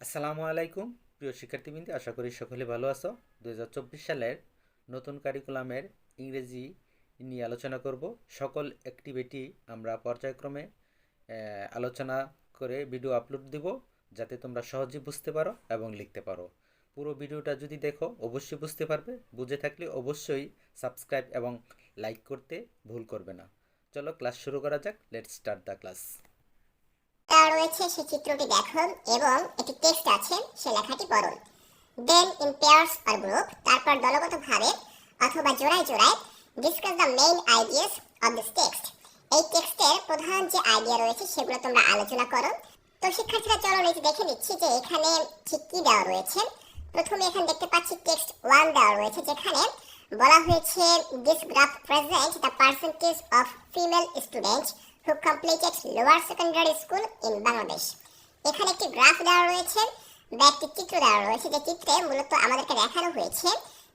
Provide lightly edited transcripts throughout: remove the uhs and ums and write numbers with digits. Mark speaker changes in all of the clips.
Speaker 1: আসসালামু আলাইকুম প্রিয় শিক্ষার্থীবৃন্দ, আশা করি সকলে ভালো আছো। 2024 সালের নতুন কারিকুলামের ইংরেজি নিয়ে আলোচনা করব। সকল অ্যাক্টিভিটি আমরা পর্যায়ক্রমে আলোচনা করে ভিডিও আপলোড দিব, যাতে তোমরা সহজে বুঝতে পারো এবং লিখতে পারো। পুরো ভিডিওটা যদি দেখো অবশ্যই বুঝতে পারবে। বুঝে থাকলে অবশ্যই সাবস্ক্রাইব এবং লাইক করতে ভুল করবে না। চলো ক্লাস শুরু করা যাক। Let's start the class.
Speaker 2: রয়েছে সেই চিত্রটি দেখুন এবং একটি টেক্সট আছে, সেই লেখাটি পড়ুন। দেন ইন পেয়ার্স অর গ্রুপ, তারপর দলগতভাবে অথবা জোড়ায় জোড়ায় discuss the main ideas of this text. এই টেক্সটের প্রধান যে আইডিয়া রয়েছে সেগুলো তোমরা আলোচনা করো। তো শিক্ষার্থীরা চলো এই দেখে নিচ্ছি যে এখানে ঠিক কি দেওয়া রয়েছে। প্রথমে এখানে দেখতে পাচ্ছি টেক্সট 1 দেওয়া রয়েছে, যেখানে বলা হয়েছে this graph present the percentage of female students who completed lower secondary school in Bangladesh। এখানে একটি গ্রাফ দেওয়া রয়েছে বা একটি চিত্র দেওয়া রয়েছে, যে চিত্রে মূলত আমাদেরকে দেখানো হয়েছে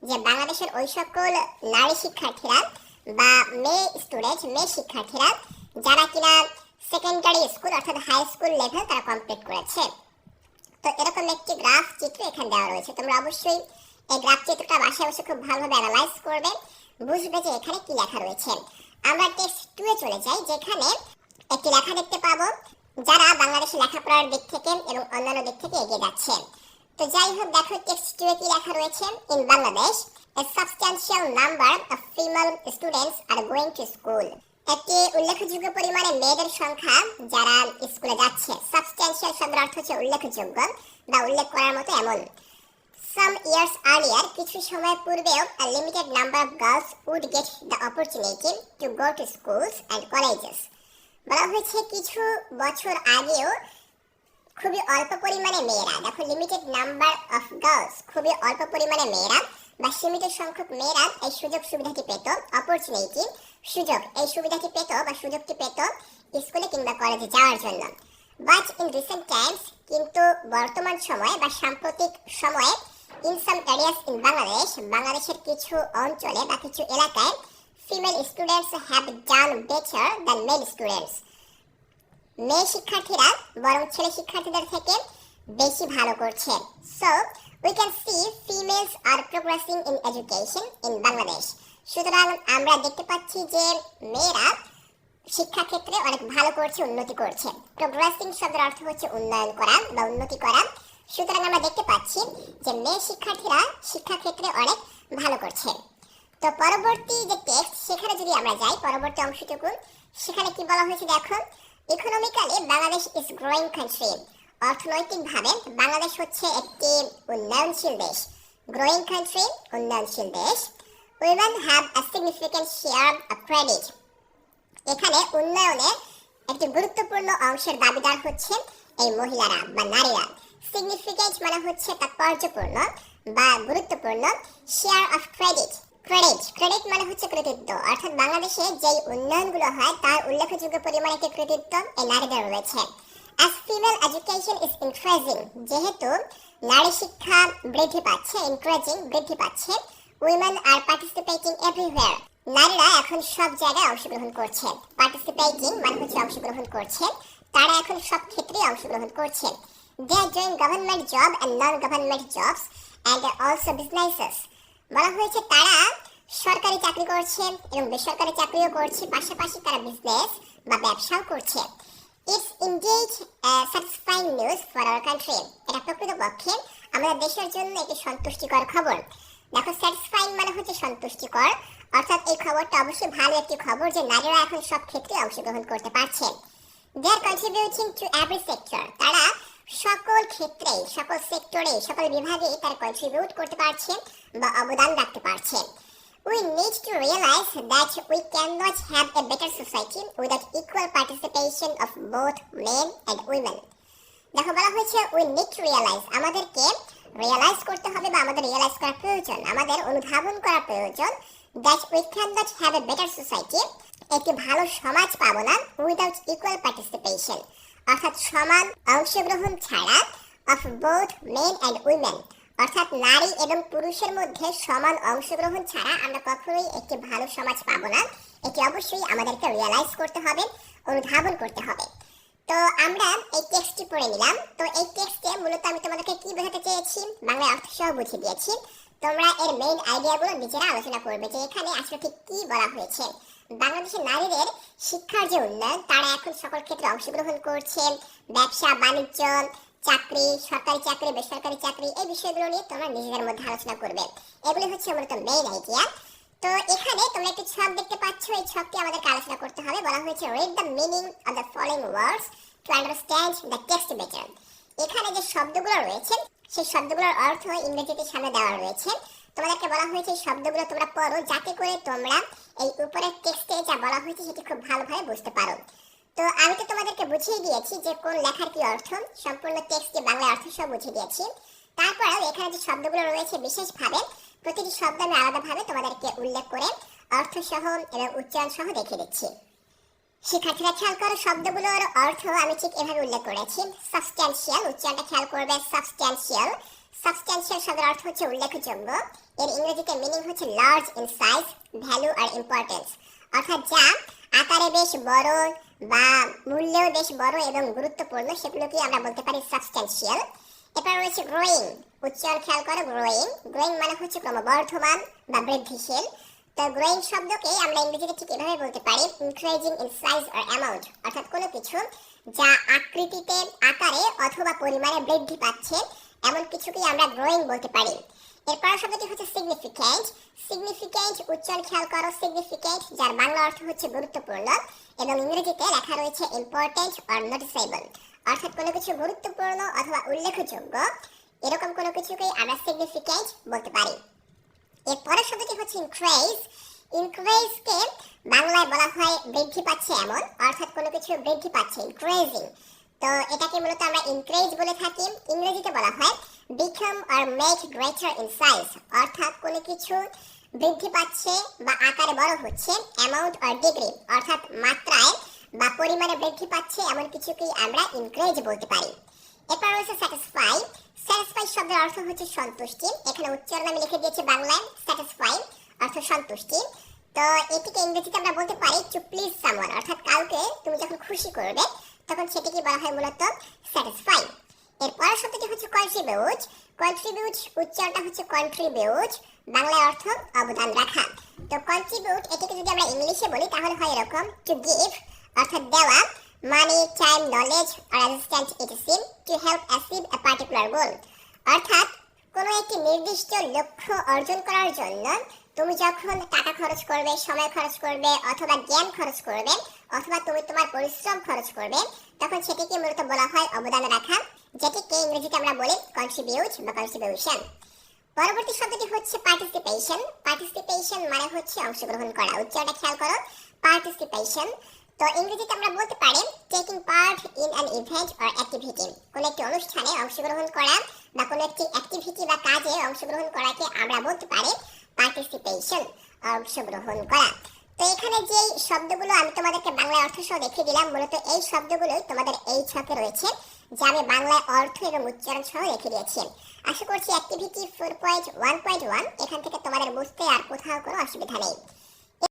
Speaker 2: যে বাংলাদেশের ওই সকল নারী শিক্ষার্থীরা বা মেয়ে শিক্ষার্থীরা যারা কিনা সেকেন্ডারি স্কুল অর্থাৎ হাই স্কুল লেভেল তারা কমপ্লিট করেছে। তো এরকম একটি গ্রাফ চিত্র এখানে দেওয়া রয়েছে। তোমরা অবশ্যই এই গ্রাফ চিত্রটা বাসায় বসে খুব ভালোভাবে অ্যানালাইজ করবে, বুঝবে যে এখানে কি লেখা রয়েছে। আমরা টেক্সট 2 এ চলে যাই, যেখানে একটি লেখা দেখতে পাবো যারা বাংলাদেশে লেখাপড়ার দিক থেকে এবং অন্যান্য দিক থেকে এগিয়ে যাচ্ছে। তো যাই হোক, দেখো টেক্সট 2 এ কি লেখা রয়েছে। In Bangladesh a substantial number of female students are going to school। একটি উল্লেখযোগ্য পরিমাণে মেয়েদের সংখ্যা যারা স্কুলে যাচ্ছে। সাবস্ট্যান্সিয়াল শব্দের অর্থ হচ্ছে উল্লেখযোগ্য বা উল্লেখ করার মতো এমন। Some years earlier, কিছু সময় পূর্বেও a limited number of girls would get the opportunity to go to schools and colleges। বলা হয়েছে কিছু বছর আগেও খুবই অল্প পরিমাণে মেয়েরা, দেখো লিমিটেড নাম্বার অফ গার্লস, খুবই অল্প পরিমাণে মেয়েরা বা সীমিত সংখ্যক মেয়েরা এই সুযোগ সুবিধাটি পেত। অপরচুনিটি সুযোগ, এই সুবিধাটি পেত বা সুযোগটি পেত স্কুলে কিংবা কলেজে যাওয়ার জন্য। বাট ইন রিসেন্ট টাইমস, কিন্তু বর্তমান সময়ে বা সাম্প্রতিক সময়ে in some areas in Bangladesh, বাংলাদেশের কিছু অঞ্চলে বা কিছু এলাকায় female students have done better than male students। মেয়ে শিক্ষার্থীরা বরং ছেলে শিক্ষার্থীদের থেকে বেশি ভালো করছে। So we can see females are progressing in education in Bangladesh। সুতরাং আমরা দেখতে পাচ্ছি যে মেয়েরা শিক্ষা ক্ষেত্রে অনেক ভালো করছে, উন্নতি করছে। প্রোগ্রেসিং শব্দের অর্থ হচ্ছে উন্নয়ন করা বা উন্নতি করা। সুতরাং আমরা দেখতে পাচ্ছি যে মেয়ে শিক্ষার্থীরা শিক্ষা ক্ষেত্রে অনেক ভালো করছে। তো পরবর্তী যে টেক্সট, সেখানে যদি আমরা যাই পরবর্তী অংশটুকু, সেখানে কি বলা হয়েছে দেখো। Economically Bangladesh is growing country. অর্থনৈতিকভাবে বাংলাদেশ হচ্ছে একটি উন্নয়নশীল দেশ। গ্রোয়িং কান্ট্রি, উন্নয়নশীল দেশ। Women have a significant share of credit. এখানে উন্নয়নের একটি গুরুত্বপূর্ণ অংশের দাবিদার হচ্ছে এই মহিলারা বা নারীরা। সিগনিফিক্যান্ট মানে হচ্ছে তাৎপর্যপূর্ণ বা গুরুত্বপূর্ণ। শেয়ার অফ ক্রেডিট, ক্রেডিট মানে হচ্ছে কৃতিত্ব। অর্থাৎ বাংলাদেশে যেই উন্নয়নগুলো হয় তার উল্লেখযোগ্য পরিমাণে একটি কৃতিত্ব এই নারীদের রয়েছে। As female education is increasing, যেহেতু নারী শিক্ষা বৃদ্ধি পাচ্ছে, ইনক্রিজিং বৃদ্ধি পাচ্ছে। উইমেন আর পার্টিসিপেটিং এভরিওয়্যার, নারীরা এখন সব জায়গায় অংশগ্রহণ করছে। পার্টিসিপেটিং মানে হচ্ছে অংশগ্রহণ করছে, তারা এখন সব ক্ষেত্রে অংশগ্রহণ করছে। They are doing government job and non-government jobs and also businesses। বলা হয়েছে তারা সরকারি চাকরি করছে এবং বেসরকারি চাকরিও করছে, পাশাপাশি তারা বিজনেস বা ব্যবসাও করছে। It's indeed a satisfying news for our country। এটা প্রকৃতপক্ষে আমাদের দেশের জন্য একটি সন্তুষ্টিকর খবর। দেখো স্যাটিসফাইং মানে হচ্ছে সন্তুষ্টিকর, অর্থাৎ এই খবরটা অবশ্যই ভালো একটি খবর যে নারীরা এখন সব ক্ষেত্রে অংশগ্রহণ করতে পারছে। They are contributing to every sector। তারা সকল ক্ষেত্রে, সকল সেক্টরে, সকল বিভাগে তারা কন্ট্রিবিউট করতে পারছে বা অবদান রাখতে পারছে। We need to realize that we cannot have a better society without equal participation of both men and women। দেখো বলা হয়েছে we need to realize, আমাদেরকে রিয়ালাইজ করতে হবে বা আমাদের রিয়ালাইজ করা প্রয়োজন, আমাদের অনুধাবন করা প্রয়োজন that we cannot have a better society, একটি ভালো সমাজ পাবো না উইদাউট ইকুয়াল পার্টিসিপেশন, অর্থাৎ সমান অংশগ্রহণ ছাড়া of both men and women, অর্থাৎ নারী এবং পুরুষের মধ্যে সমান অংশগ্রহণ ছাড়া আমরা কখনোই একটি ভালো সমাজ পাবো না। এটি অবশ্যই আমাদেরকে রিয়ালাইজ করতে হবে, অনুধাবন করতে হবে। তো আমরা এই টেক্সটটি পড়ে নিলাম। তো এই টেক্সটে মূলত আমি তোমাদেরকে বাংলায় অর্থ সহ বুঝিয়ে দিয়েছি। তোমরা এর মেইন আইডিয়াগুলো নিজেরা আলোচনা করবে যে এখানে আসলে ঠিক কি বলা হয়েছে। বাংলাদেশের নারীদের শিক্ষার যে উন্নয়ন, তারা এখন সকল ক্ষেত্রে অংশগ্রহণ করছে। ব্যবসা বাণিজ্য, চাকরি, সরকারি চাকরি, বেসরকারি চাকরি, এই বিষয়গুলো নিয়ে তোমরা নিজেদের মধ্যে আলোচনা করবে। এগুলি হচ্ছে মূলত মেইন আইডিয়া। তো এখানে তোমরা একটি ছক দেখতে পাচ্ছ, এই ছকটি আমাদেরকে আলোচনা করতে হবে। বলা হয়েছে read the meaning of the following words to understand the text better. এখানে যে শব্দগুলো রয়েছে সেই শব্দগুলোর অর্থ ইংরেজিতে সামনে দেওয়া রয়েছে। তোমাদেরকে বলা হয়েছে এই শব্দগুলো তোমরা পড়ো, যাতে করে তোমরা এই উপরের টেক্সটে যা বলা হয়েছে সেটি খুব ভালোভাবে বুঝতে পারো। তো আমি তো তোমাদেরকে বুঝিয়ে দিয়েছি যে কোন লেখার কি অর্থ, সম্পূর্ণ টেক্সটে বাংলা অর্থ সহ বুঝিয়ে দিয়েছি। তারপরেও এখানে যে শব্দগুলো রয়েছে বিশেষভাবে প্রতিটি শব্দ আমি আলাদাভাবে তোমাদেরকে উল্লেখ করে অর্থ সহ এবং উচ্চারণ সহ দেখিয়ে দিচ্ছি। শিক্ষার্থীরা খেয়াল করো, শব্দগুলোর অর্থ আমি ঠিক এভাবে উল্লেখ করেছি। সাবস্ট্যান্সিয়াল, উচ্চারণটা খেয়াল করবে, সাবস্ট্যান্সিয়াল। সাবস্ট্যান্সিয়াল শব্দের অর্থ হচ্ছে উল্লেখযোগ্য। এর ইংরেজিতে মিনিং হচ্ছে লার্জ ইন সাইজ, ভ্যালু আর ইম্পর্টেন্স, অর্থাৎ যা আকারে বেশ বড় বা মূল্যেও বেশ বড় এবং গুরুত্বপূর্ণ, সেগুলোকে আমরা বলতে পারি সাবস্ট্যান্সিয়াল। এরপর রয়েছে গ্রোয়িং, উচ্চারণ খেয়াল করো, গ্রোয়িং। গ্রোয়িং মানে হচ্ছে ক্রমবর্ধমান বা বৃদ্ধিশীল। তো গ্রোয়িং শব্দকে আমরা ইংরেজিতে ঠিক এভাবে বলতে পারি increasing in size or amount, অর্থাৎ কোনো কিছু যা আকৃতিতে, আকারে অথবা পরিমাণে বৃদ্ধি পাচ্ছে, এমন কিছুকেই আমরা গ্রোয়িং বলতে পারি। এরপর শব্দটি হচ্ছে সিগনিফিক্যান্ট। সিগনিফিক্যান্ট, উচ্চারণ খেয়াল করো, সিগনিফিক্যান্ট, যার বাংলা অর্থ হচ্ছে গুরুত্বপূর্ণ এবং ইংরেজিতে লেখা রয়েছে ইম্পর্টেন্ট অর নোটিসেবল, অর্থাৎ কোনো কিছু গুরুত্বপূর্ণ অথবা উল্লেখযোগ্য, এরকম কোনো কিছুকেই আমরা সিগনিফিক্যান্ট বলতে পারি। এরপরের শব্দটি হচ্ছে ইনক্রিজ। ইনক্রিজকে বাংলায় বলা হয় বৃদ্ধি পাচ্ছে এমন, অর্থাৎ কোনো কিছু বৃদ্ধি পাচ্ছে, ইনক্রিজিং। তো এটাকে মূলত আমরা ইনক্রিজ বলে থাকি। ইংরেজিতে বলা হয় become or make greater in size, অর্থাৎ কোনো কিছু বৃদ্ধি পাচ্ছে বা আকারে বড় হচ্ছে, অ্যামাউন্ট অর ডিগ্রি, অর্থাৎ মাত্রায় বা পরিমাণে বৃদ্ধি পাচ্ছে, এমন কিছুকেই আমরা ইনক্রিজ বলতে পারি। এরপর রয়েছে স্যাটিসফাই। স্যাটিসফাই শব্দের অর্থ হচ্ছে সন্তুষ্টি। এখানে উচ্চারণ আমি লিখে দিয়েছি বাংলায় স্যাটিসফাই, অর্থ সন্তুষ্টি। তো এটিকে ইংরেজিতে আমরা বলতে পারি টু প্লিজ সামওয়ান, অর্থাৎ কাউকে তুমি যখন খুশি করবে তখন সেটিকে বলা হয় মূলত স্যাটিসফাই। এরপর শব্দটি হচ্ছে কন্ট্রিবিউট। কন্ট্রিবিউট, উচ্চারণটা হচ্ছে কন্ট্রিবিউট, বাংলায় অর্থ অবদান রাখা। তো কন্ট্রিবিউট এটিকে যদি আমরা ইংলিশে বলি তাহলে হয় এরকম টু গিভ, অর্থাৎ দেওয়া, মানি, টাইম, নলেজ আর assistant ETC to help achieve a particular goal, অর্থাৎ কোনো একটি নির্দিষ্ট লক্ষ্য অর্জন করার জন্য তুমি যখন টাকা খরচ করবে, সময় খরচ করবে, অথবা জ্ঞান খরচ করবে, অথবা তুমি তোমার পরিশ্রম খরচ করবে, তখন সেটিকে মূলত বলা হয় অবদান রাখা, যেটিকে ইংরেজিতে আমরা বলি কন্ট্রিবিউট বা কন্ট্রিবিউশন। পরবর্তী শব্দটি হচ্ছে পার্টিসিপেশন। পার্টিসিপেশন মানে হচ্ছে অংশগ্রহণ করা, উচ্চারণটা খেয়াল করো, পার্টিসিপেশন। তো ইংরেজিতে আমরা বলতে পারি taking part in an event or activity, কোনো একটি অনুষ্ঠানে অংশগ্রহণ করা বা কোনো একটি অ্যাক্টিভিটি বা কাজে অংশগ্রহণ করাকে আমরা বলতে পারি পার্টিসিপেশন, অংশগ্রহণ করা। তো এখানে যে শব্দগুলো আমি তোমাদেরকে বাংলায় অর্থ সহ দেখিয়ে দিলাম, মূলত এই শব্দগুলোই তোমাদের এই ছকে রয়েছে, যা আমি বাংলায় অর্থ এবং উচ্চারণ সহ রেখে দিয়েছি। আশা করছি অ্যাক্টিভিটি 4.1.1 এখান থেকে তোমাদের বুঝতে আর কোথাও কোনো অসুবিধা নেই।